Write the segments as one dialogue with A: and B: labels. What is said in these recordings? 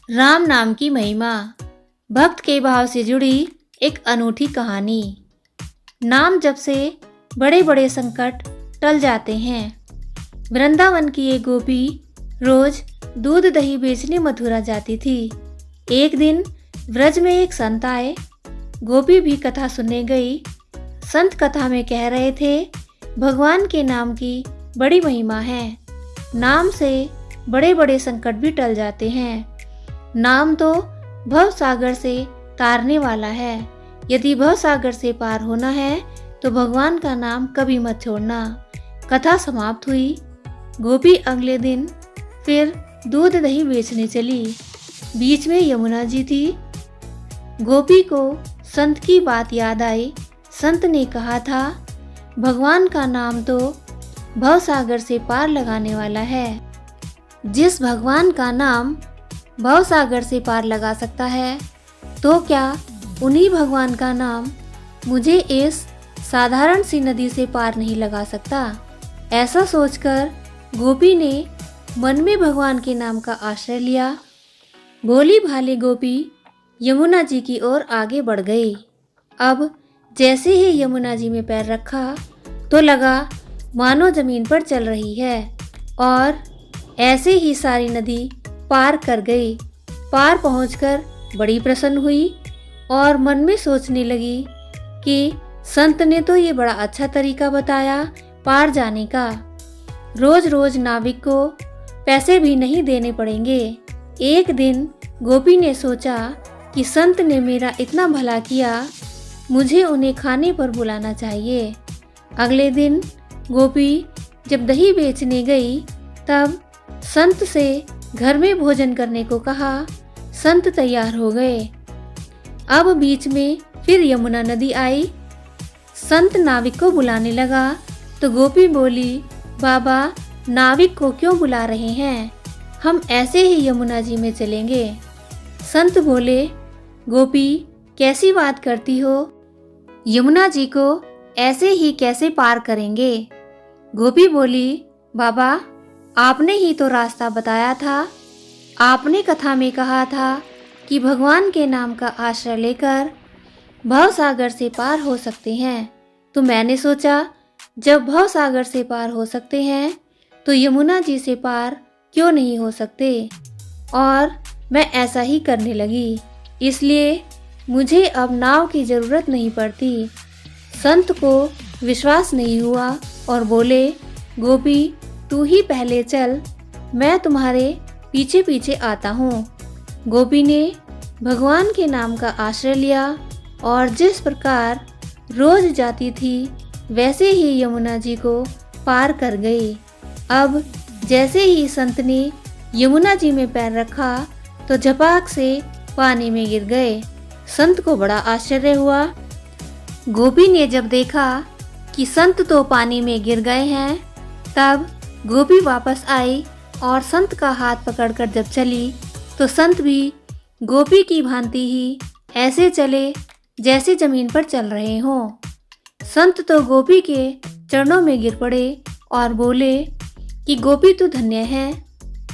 A: राम नाम की महिमा, भक्त के भाव से जुड़ी एक अनूठी कहानी। नाम जप से बड़े बड़े संकट टल जाते हैं। वृंदावन की एक गोपी रोज दूध दही बेचने मथुरा जाती थी। एक दिन व्रज में एक संत आए। गोपी भी कथा सुनने गई। संत कथा में कह रहे थे, भगवान के नाम की बड़ी महिमा है। नाम से बड़े बड़े संकट भी टल जाते हैं। नाम तो भव सागर से तारने वाला है। यदि भव सागर से पार होना है तो भगवान का नाम कभी मत छोड़ना। कथा समाप्त हुई। गोपी अगले दिन फिर दूध दही बेचने चली। बीच में यमुना जी थी। गोपी को संत की बात याद आई। संत ने कहा था, भगवान का नाम तो भव सागर से पार लगाने वाला है। जिस भगवान का नाम भव सागर से पार लगा सकता है, तो क्या उन्हीं भगवान का नाम मुझे इस साधारण सी नदी से पार नहीं लगा सकता। ऐसा सोचकर गोपी ने मन में भगवान के नाम का आश्रय लिया। भोली भाली गोपी यमुना जी की ओर आगे बढ़ गई। अब जैसे ही यमुना जी में पैर रखा तो लगा मानो जमीन पर चल रही है और ऐसे ही सारी नदी पार कर गई। पार पहुंचकर बड़ी प्रसन्न हुई और मन में सोचने लगी कि संत ने तो ये बड़ा अच्छा तरीका बताया पार जाने का। रोज रोज नाविक को पैसे भी नहीं देने पड़ेंगे। एक दिन गोपी ने सोचा कि संत ने मेरा इतना भला किया, मुझे उन्हें खाने पर बुलाना चाहिए। अगले दिन गोपी जब दही बेचने गई तब संत से घर में भोजन करने को कहा। संत तैयार हो गए। अब बीच में फिर यमुना नदी आई। संत नाविक को बुलाने लगा तो गोपी बोली, बाबा नाविक को क्यों बुला रहे हैं, हम ऐसे ही यमुना जी में चलेंगे। संत बोले, गोपी कैसी बात करती हो, यमुना जी को ऐसे ही कैसे पार करेंगे। गोपी बोली, बाबा आपने ही तो रास्ता बताया था। आपने कथा में कहा था कि भगवान के नाम का आश्रय लेकर भव सागर से पार हो सकते हैं। तो मैंने सोचा, जब भव सागर से पार हो सकते हैं तो यमुना जी से पार क्यों नहीं हो सकते। और मैं ऐसा ही करने लगी। इसलिए मुझे अब नाव की ज़रूरत नहीं पड़ती। संत को विश्वास नहीं हुआ और बोले, गोपी तू ही पहले चल, मैं तुम्हारे पीछे पीछे आता हूँ। गोपी ने भगवान के नाम का आश्रय लिया और जिस प्रकार रोज जाती थी वैसे ही यमुना जी को पार कर गई। अब जैसे ही संत ने यमुना जी में पैर रखा तो झपाक से पानी में गिर गए। संत को बड़ा आश्चर्य हुआ। गोपी ने जब देखा कि संत तो पानी में गिर गए हैं, तब गोपी वापस आई और संत का हाथ पकड़कर जब चली तो संत भी गोपी की भांति ही ऐसे चले जैसे जमीन पर चल रहे हों। संत तो गोपी के चरणों में गिर पड़े और बोले कि गोपी तू धन्य है।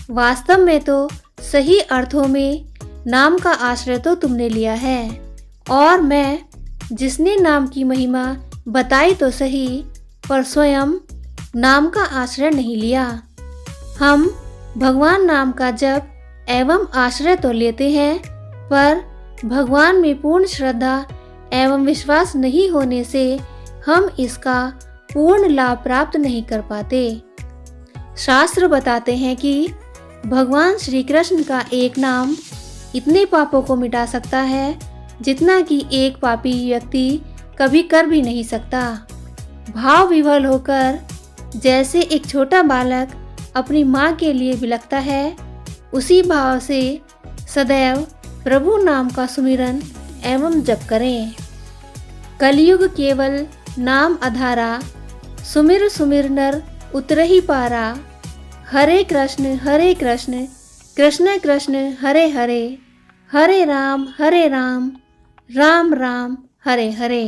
A: वास्तव में तो सही अर्थों में नाम का आश्रय तो तुमने लिया है, और मैं जिसने नाम की महिमा बताई तो सही, पर स्वयं नाम का आश्रय नहीं लिया। हम भगवान नाम का जप एवं आश्रय तो लेते हैं, पर भगवान में पूर्ण श्रद्धा एवं विश्वास नहीं होने से हम इसका पूर्ण लाभ प्राप्त नहीं कर पाते। शास्त्र बताते हैं कि भगवान श्री कृष्ण का एक नाम इतने पापों को मिटा सकता है जितना कि एक पापी व्यक्ति कभी कर भी नहीं सकता। भाव विह्वल होकर जैसे एक छोटा बालक अपनी माँ के लिए बिलखता है, उसी भाव से सदैव प्रभु नाम का सुमिरन एवं जप करें। कलयुग केवल नाम आधारा, सुमिर सुमिर नर उतरहि पारा। हरे कृष्ण कृष्ण कृष्ण हरे हरे, हरे राम राम राम हरे हरे।